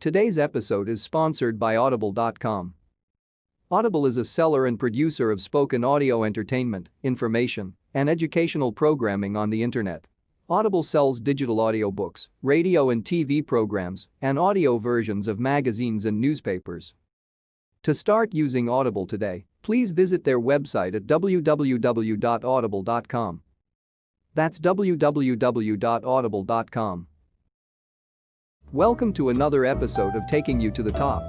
Today's episode is sponsored by Audible.com. Audible is a seller and producer of spoken audio entertainment, information, and educational programming on the internet. Audible sells digital audiobooks, radio and TV programs, and audio versions of magazines and newspapers. To start using Audible today, please visit their website at www.audible.com. That's www.audible.com. Welcome to another episode of Taking You to the Top.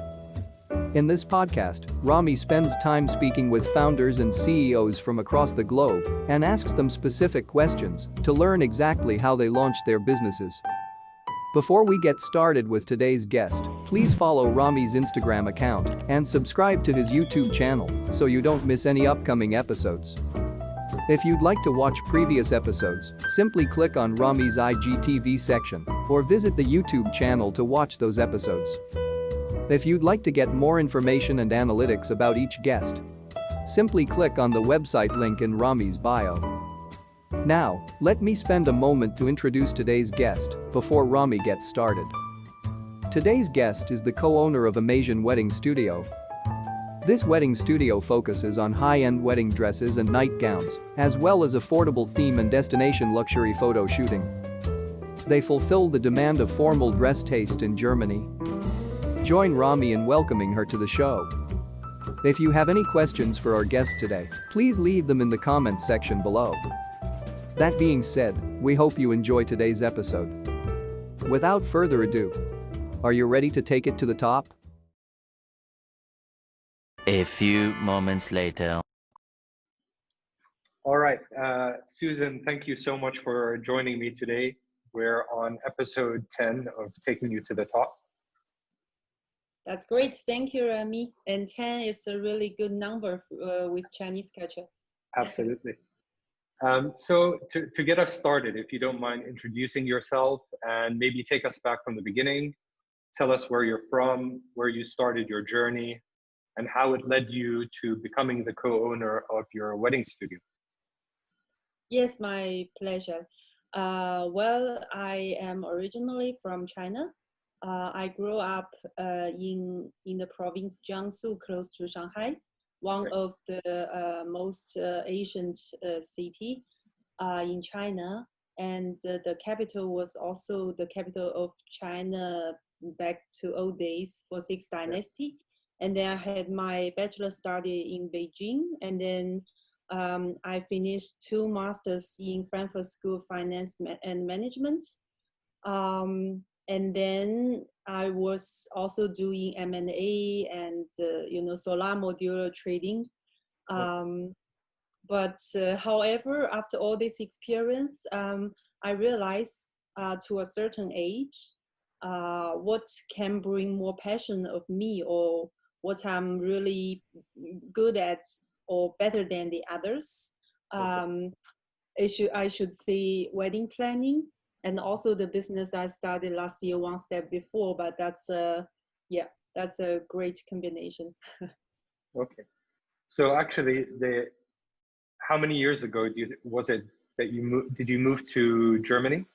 In this podcast, Rami spends time speaking with founders and CEOs from across the globe and asks them specific questions to learn exactly how they launched their businesses. Before we get started with today's guest, please follow Rami's Instagram account and subscribe to his YouTube channel so you don't miss any upcoming episodes. If you'd like to watch previous episodes, simply click on Rami's IGTV section or visit the YouTube channel to watch those episodes. If you'd like to get more information and analytics about each guest, simply click on the website link in Rami's bio. Now, let me spend a moment to introduce today's guest before Rami gets started. Today's guest is the co-owner of āmasian Wedding Studio. This wedding studio focuses on high-end wedding dresses and nightgowns, as well as affordable theme and destination luxury photo shooting. They fulfill the demand of formal dress taste in Germany. Join Rami in welcoming her to the show. If you have any questions for our guest today, please leave them in the comments section below. That being said, we hope you enjoy today's episode. Without further ado, are you ready to take it to the top? A few moments later. All right, Susan, thank you so much for joining me today. We're on episode 10 of Taking You to the Top. That's great. Thank you, Rami. And 10 is a really good number with Chinese culture. Absolutely. So to get us started, if you don't mind introducing yourself and maybe take us back from the beginning, tell us where you're from, where you started your journey, and how it led you to becoming the co-owner of your wedding studio. Yes, my pleasure. Well, I am originally from China. I grew up in the province Jiangsu, close to Shanghai, one of the most ancient city in China. And the capital was also the capital of China back to old days for Sixth Dynasty. And then I had my bachelor's study in Beijing, and then I finished 2 masters in Frankfurt School of Finance and Management. And then I was also doing M&A and solar modular trading. But however, after all this experience, I realized to a certain age, what can bring more passion of me, or what I'm really good at or better than the others. I should say wedding planning, and also the business I started last year, one step before, but that's a great combination. Okay. So actually, how many years ago was it that did you move to Germany?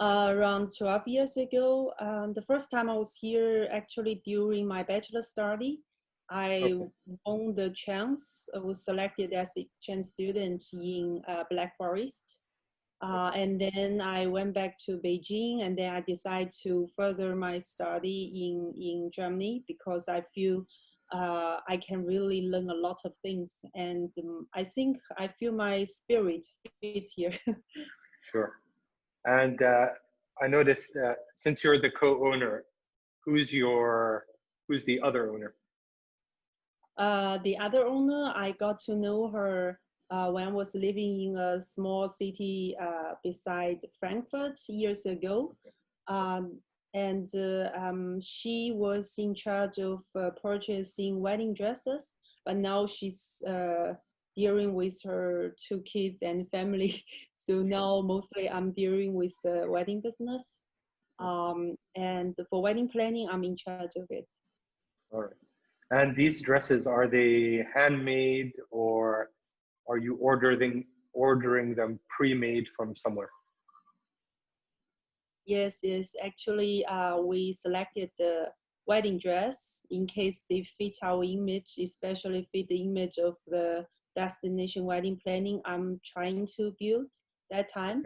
Around 12 years ago. The first time I was here actually during my bachelor study. I won the chance. I was selected as exchange student in Black Forest. And then I went back to Beijing, and then I decided to further my study in Germany because I feel I can really learn a lot of things. And I think I feel my spirit fit here. Sure. And I noticed since you're the co-owner, who's the other owner? The other owner, I got to know her when I was living in a small city beside Frankfurt years ago. She was in charge of purchasing wedding dresses, but now she's dealing with her 2 kids and family. So now mostly I'm dealing with the wedding business. And for wedding planning, I'm in charge of it. All right. And these dresses, are they handmade, or are you ordering them pre-made from somewhere? Yes, yes. Actually, we selected the wedding dress in case they fit our image, especially fit the image of the destination wedding planning I'm trying to build that time.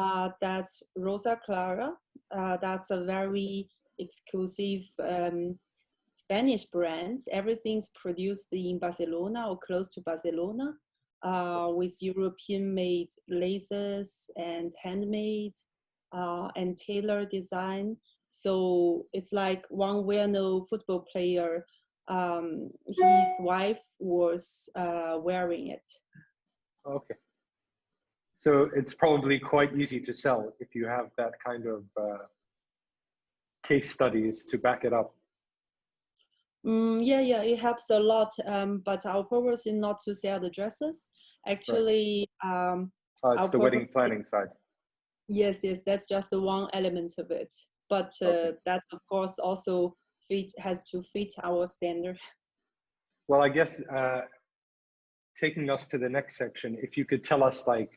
Okay. That's Rosa Clara. That's a very exclusive Spanish brand. Everything's produced in Barcelona or close to Barcelona, with European-made laces and handmade and tailor design. So it's like one well-known football player. His wife was wearing it. Okay. So it's probably quite easy to sell if you have that kind of case studies to back it up. Yeah, yeah, it helps a lot. But our purpose is not to sell the dresses. Actually, It's our the wedding planning side. Yes, yes, that's just one element of it. But Okay. that, of course, also has to fit our standard. Well, I guess taking us to the next section, if you could tell us like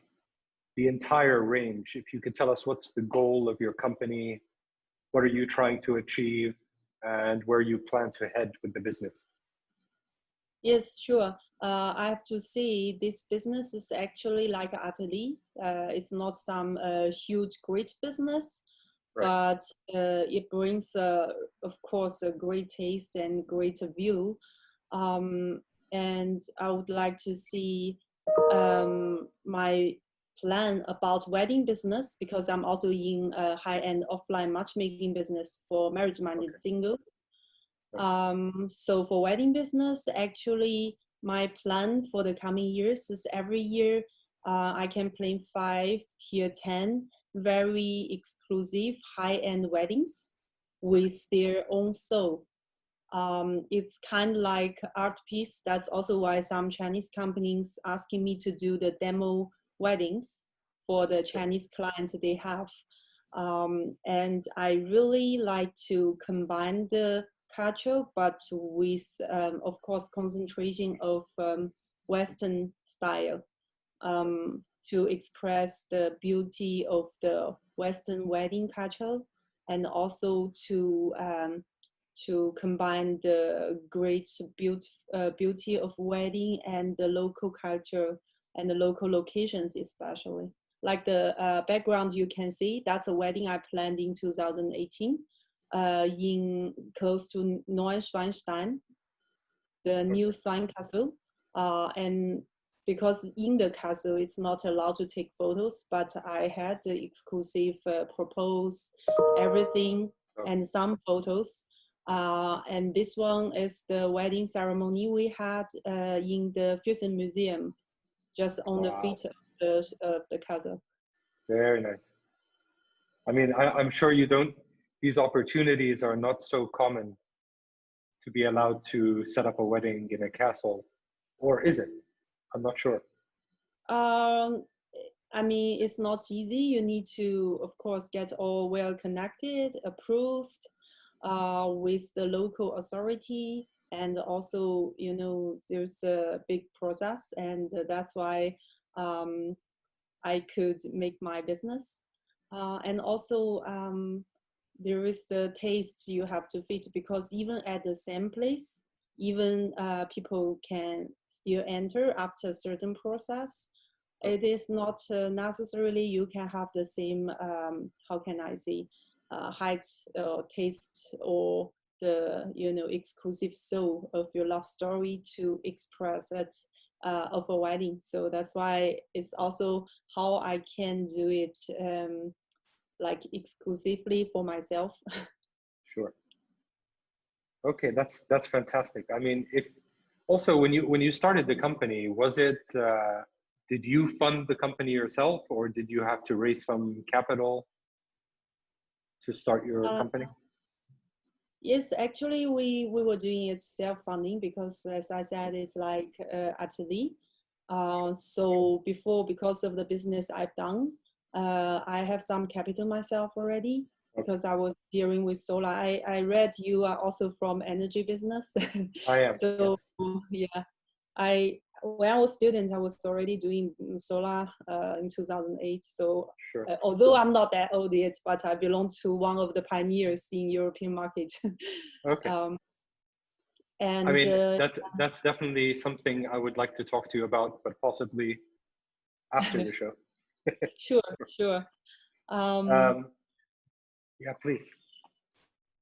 the entire range, if you could tell us what's the goal of your company, what are you trying to achieve, and where you plan to head with the business. Yes, sure. I have to say this business is actually like an atelier. It's not some huge, great business, Right. but it brings, of course, a great taste and great view. And I would like to see my plan about wedding business, because I'm also in a high-end offline matchmaking business for marriage-minded singles. So for wedding business, actually, my plan for the coming years is every year I can plan 5 to 10 very exclusive high-end weddings with their own soul. It's kind of like art piece. That's also why some Chinese companies asking me to do the demo weddings for the Chinese clients they have. And I really like to combine the culture, but with, of course, concentration of Western style to express the beauty of the Western wedding culture, and also to combine the great beauty of wedding and the local culture and the local locations, especially. Like the background you can see, that's a wedding I planned in 2018 in close to Neuschwanstein, the new Swan Castle. And because in the castle, it's not allowed to take photos, but I had the exclusive propose, everything, and some photos. And this one is the wedding ceremony we had in the Fusion Museum, just on the feet of the castle. Very nice. I mean, I'm sure these opportunities are not so common to be allowed to set up a wedding in a castle, or is it? I'm not sure. I mean, it's not easy. You need to, of course, get all well connected, approved with the local authority. And also, you know, there's a big process, and that's why I could make my business. And also, there is the taste you have to fit, because even at the same place, even people can still enter after a certain process. It is not necessarily you can have the same, how can I say, height or taste or the, you know, exclusive soul of your love story to express it of a wedding. So that's why it's also how I can do it like exclusively for myself. Sure. Okay, that's fantastic. I mean, if also when you started the company, was it did you fund the company yourself, or did you have to raise some capital to start your company? Yes, actually, we were doing it self-funding, because, as I said, it's like atelier. So because of the business I've done, I have some capital myself already, because I was dealing with solar. I read you are also from energy business. I am. So yes. yeah, when I was a student, I was already doing solar in 2008. So Sure. although I'm not that old yet, but I belong to one of the pioneers in European market. Okay. And I mean, that's definitely something I would like to talk to you about, but possibly after the show. Sure. Yeah, please.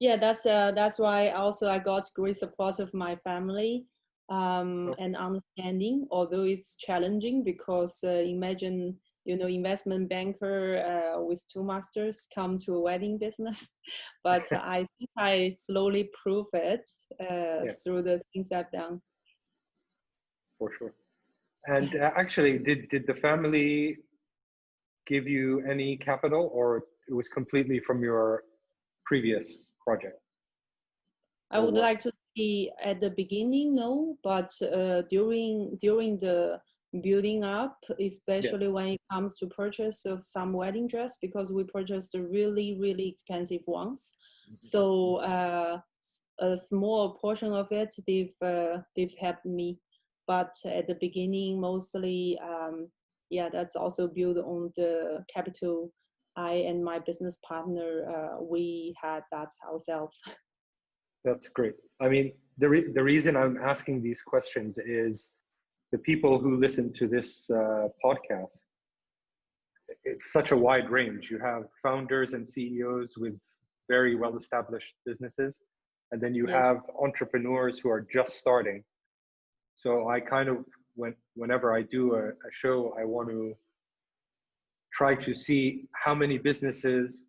Yeah, that's why also I got great support of my family and understanding, although it's challenging because imagine, investment banker with 2 masters come to a wedding business. But I think I slowly prove it through the things I've done. For sure. And actually, did the family give you any capital, or it was completely from your previous project? I would like to see at the beginning, no, but during the building up, especially when it comes to purchase of some wedding dress, because we purchased really, really expensive ones. So a small portion of it, they've helped me. But at the beginning, mostly, that's also built on the capital. I and my business partner, we had that ourselves. That's great. I mean, the reason I'm asking these questions is the people who listen to this podcast, it's such a wide range. You have founders and CEOs with very well-established businesses, and then you have entrepreneurs who are just starting. So I kind of, whenever I do a show, I want to try to see how many businesses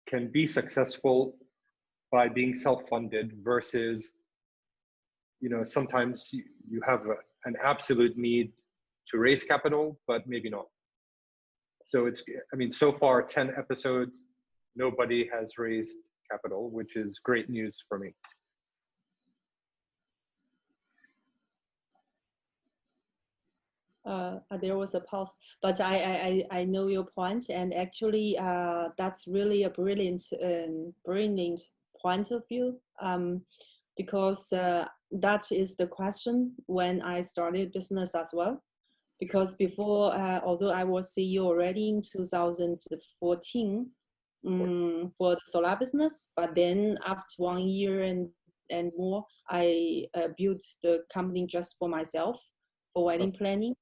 can be successful by being self-funded versus, sometimes you have an absolute need to raise capital, but maybe not. So so far 10 episodes, nobody has raised capital, which is great news for me. There was a pause, but I know your point, and actually that's really a brilliant point of view, because that is the question when I started business as well. Because before, although I was CEO already in 2014 for the solar business, but then after 1 year and more, I built the company just for myself for wedding planning.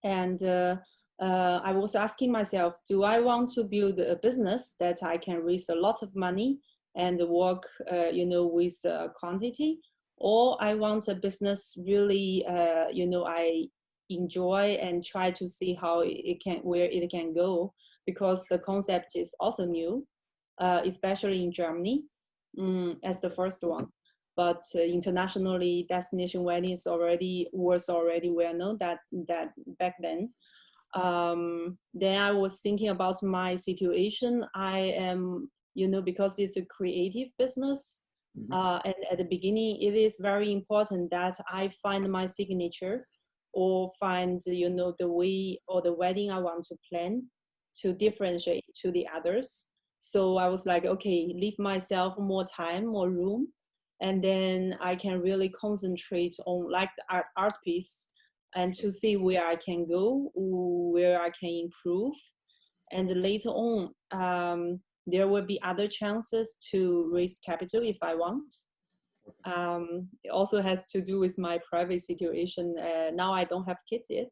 And I was asking myself, do I want to build a business that I can raise a lot of money and work, with quantity, or I want a business really, I enjoy and try to see how where it can go, because the concept is also new, especially in Germany, as the first one. But internationally, destination wedding was already well known that back then. Then I was thinking about my situation. I am, because it's a creative business, and at the beginning, it is very important that I find my signature, or find, the way or the wedding I want to plan to differentiate to the others. So I was like, okay, leave myself more time, more room, and then I can really concentrate on like the art piece, and to see where I can go, where I can improve. And later on, there will be other chances to raise capital if I want. It also has to do with my private situation. Now I don't have kids yet.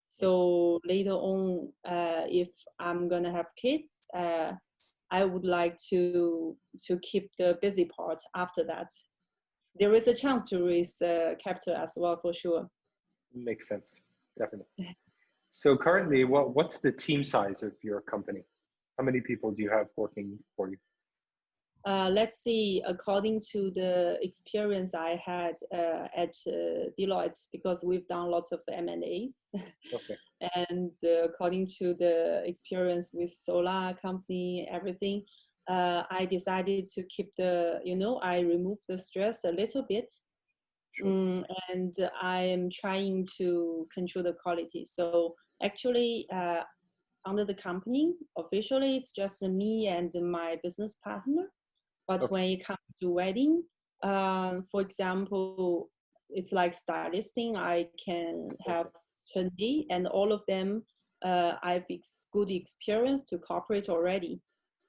So later on, if I'm gonna have kids, I would like to keep the busy part after that. There is a chance to raise capital as well, for sure. Makes sense, definitely. So currently, what's the team size of your company? How many people do you have working for you? Let's see, according to the experience I had at Deloitte, because we've done lots of M&As. Okay. And according to the experience with solar company, everything, I decided to keep I removed the stress a little bit. Sure. And I am trying to control the quality. So actually, under the company, officially, it's just me and my business partner. But when it comes to wedding, for example, it's like stylisting. I can have 20, and all of them I've good experience to cooperate already.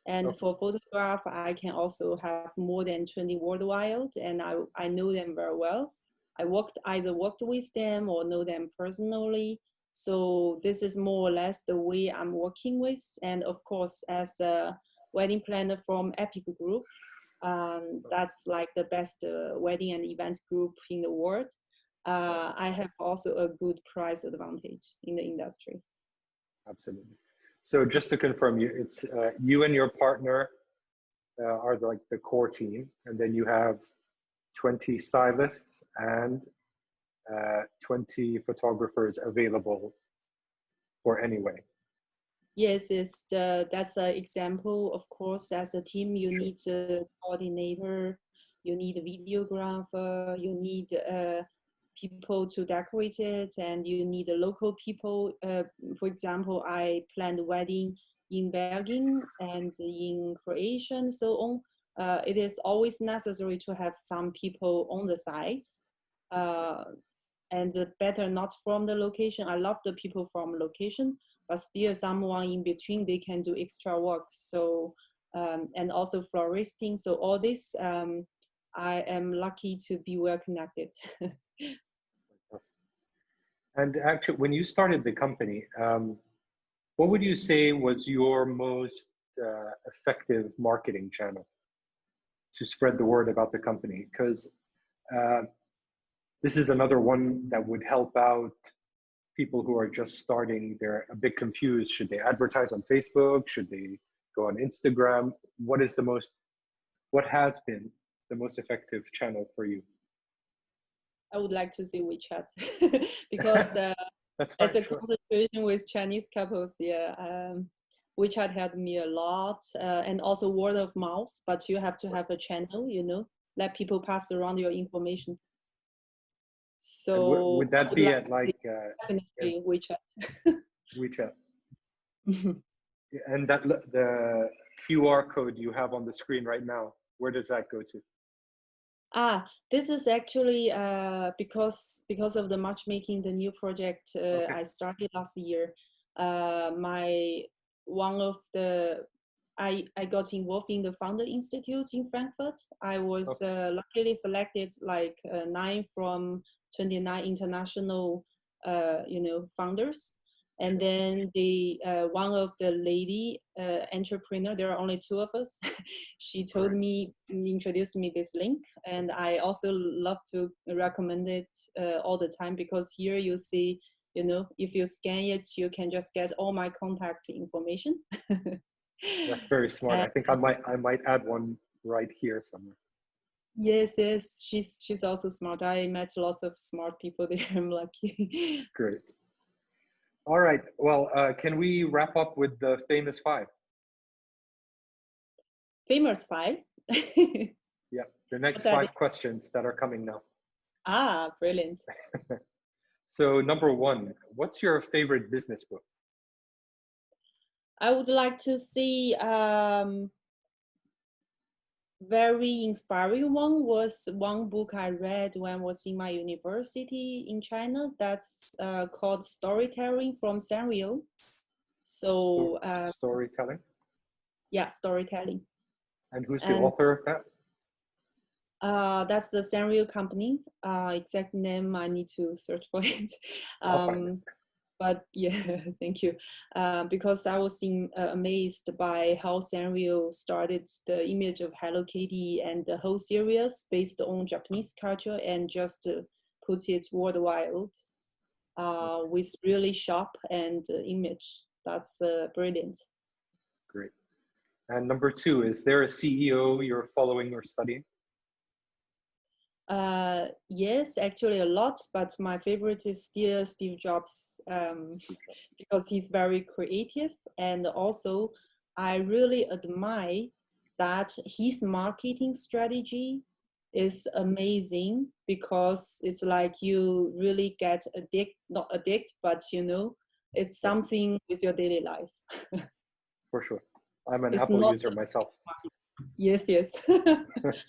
And for photograph, I can also have more than 20 worldwide, and I know them very well. I either worked with them or know them personally. So this is more or less the way I'm working with. And of course, as a wedding planner from Epic Group, that's like the best wedding and events group in the world. I have also a good price advantage in the industry. Absolutely. So just to confirm, it's you and your partner are like the core team, and then you have 20 stylists and 20 photographers available for any wedding. Yes, that's an example. Of course, as a team, you need a coordinator, you need a videographer, you need people to decorate it, and you need local people. For example, I planned a wedding in Belgium and in Croatia and so on. It is always necessary to have some people on the site. And better not from the location. I love the people from location, but still someone in between, they can do extra work. So, and also floristing. So all this, I am lucky to be well connected. And actually, when you started the company, what would you say was your most effective marketing channel to spread the word about the company? Because this is another one that would help out people who are just starting. They're a bit confused. Should they advertise on Facebook? Should they go on Instagram? What has been the most effective channel for you? I would like to see WeChat because That's fine, as a sure. conversation with Chinese couples, WeChat helped me a lot, and also word of mouth. But you have to have a channel, let people pass around your information. So would that be at like definitely WeChat? WeChat. And that the QR code you have on the screen right now, where does that go to? This is actually because of the matchmaking, the new project I started last year. I got involved in the Founder Institute in Frankfurt. I was luckily selected like 9 from 29 international, founders. And then one of the lady entrepreneur, there are only 2 of us, she told me, introduced me this link. And I also love to recommend it all the time, because here you see, if you scan it, you can just get all my contact information. That's very smart. I think I might add one right here somewhere. Yes, she's also smart. I met lots of smart people there. I'm lucky. Great. All right. Well, can we wrap up with the famous 5? Famous 5? Yeah, the next 5 questions that are coming now. Brilliant. So number 1, what's your favorite business book? I would like to see very inspiring one was one book I read when I was in my university in China. That's called Storytelling from Sanrio. So storytelling? Yeah, storytelling. And who's the author of that? That's the Sanrio company. Exact name, I need to search for it. I'll find it. But yeah, thank you. Because I was amazed by how Sanrio started the image of Hello Kitty and the whole series based on Japanese culture and just put it worldwide with really sharp and image. That's brilliant. Great. And number 2, is there a CEO you're following or studying? Yes, actually a lot, but my favorite is still Steve Jobs, because he's very creative, and also I really admire that his marketing strategy is amazing, because it's like you really get not addict, but it's something with your daily life. For sure. I'm an Apple user myself. Yes.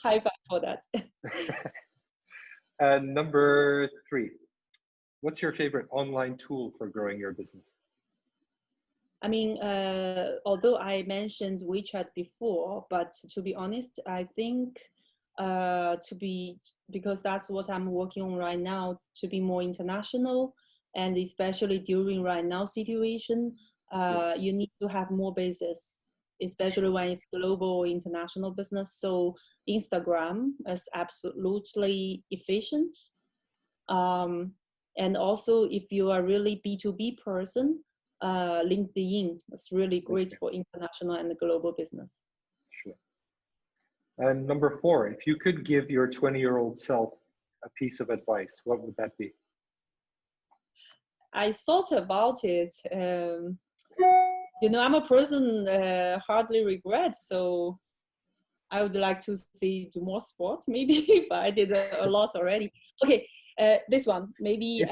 High five for that. And number 3, what's your favorite online tool for growing your business? I mean, although I mentioned WeChat before, but to be honest, I think because that's what I'm working on right now, to be more international, and especially during right now situation, you need to have more bases, especially when it's global international business. So Instagram is absolutely efficient. And also if you are really B2B person, LinkedIn is really great for international and global business. Sure. And number 4, if you could give your 20-year-old self a piece of advice, what would that be? I thought about it. I'm a person hardly regret, so I would like to see do more sport maybe, but I did a lot already. Okay, this one maybe.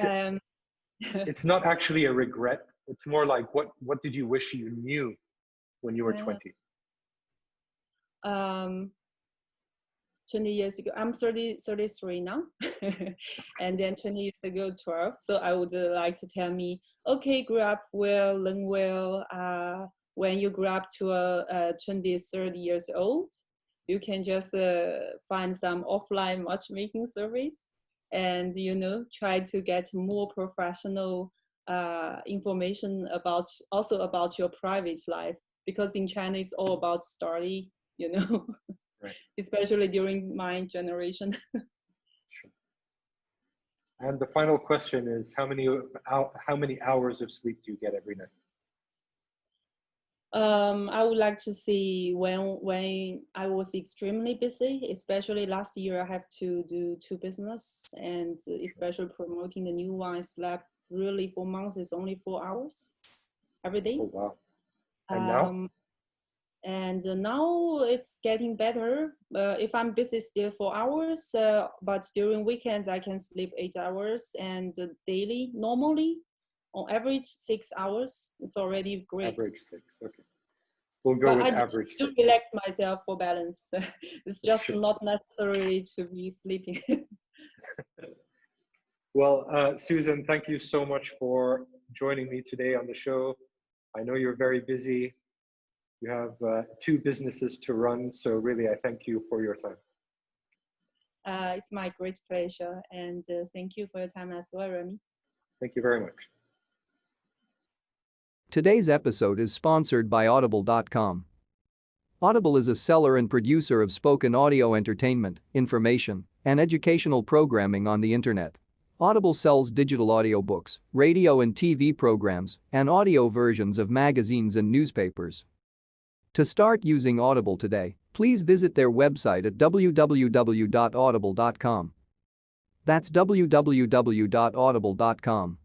It's not actually a regret. It's more like what did you wish you knew when you were 20? 20 years ago, I'm 33 now, and then 20 years ago, 12. So I would like to tell me, okay, grow up well, learn well. When you grow up to 20, 30 years old, you can just find some offline matchmaking service and, try to get more professional information about your private life, because in China, it's all about study, Right. Especially during my generation. Sure. And the final question is, how many hours of sleep do you get every night? I would like to see when I was extremely busy, especially last year, I have to do 2 business, and especially promoting the new one. I slept really 4 months. It's only 4 hours every day. Oh, wow. And now? And now it's getting better. If I'm busy, still 4 hours, but during weekends I can sleep 8 hours, and daily, normally, on average 6 hours. It's already great. Average 6, okay. We'll go with average 6. I do relax myself for balance. It's just Sure. not necessary to be sleeping. Well, Susan, thank you so much for joining me today on the show. I know you're very busy. You have 2 businesses to run, so really I thank you for your time. It's my great pleasure, and thank you for your time as well, Rami. Thank you very much. Today's episode is sponsored by Audible.com. Audible is a seller and producer of spoken audio entertainment, information, and educational programming on the internet. Audible sells digital audiobooks, radio and TV programs, and audio versions of magazines and newspapers. To start using Audible today, please visit their website at www.audible.com. That's www.audible.com.